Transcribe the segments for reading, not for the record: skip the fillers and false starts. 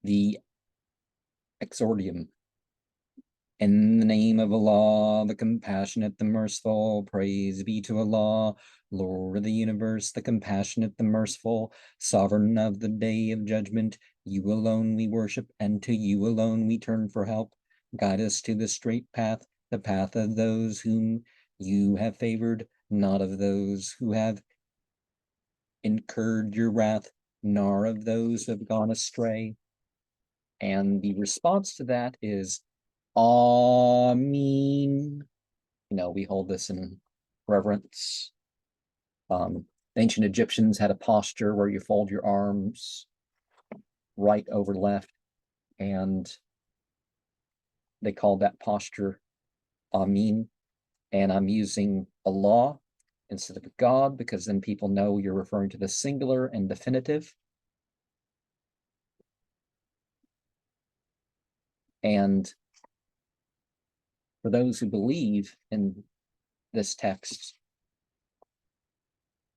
the Exordium. In the name of Allah, the compassionate, the merciful, praise be to Allah, Lord of the universe, the compassionate, the merciful, sovereign of the day of judgment. You alone we worship, and to you alone we turn for help. Guide us to the straight path, the path of those whom you have favored, not of those who have incurred your wrath, nor of those who have gone astray. And the response to that is, Ameen. We hold this in reverence. Ancient Egyptians had a posture where you fold your arms right over left, and they called that posture Ameen. And I'm using Allah instead of God because then people know you're referring to the singular and definitive. And for those who believe in this text,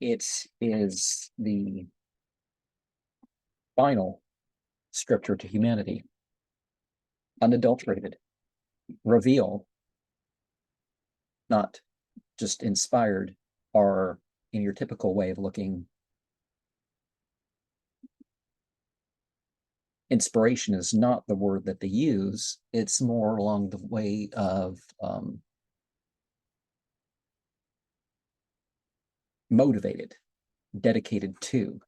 it is the final scripture to humanity, unadulterated, reveal, not just inspired, or in your typical way of looking. Inspiration is not the word that they use. It's more along the way of motivated, dedicated to.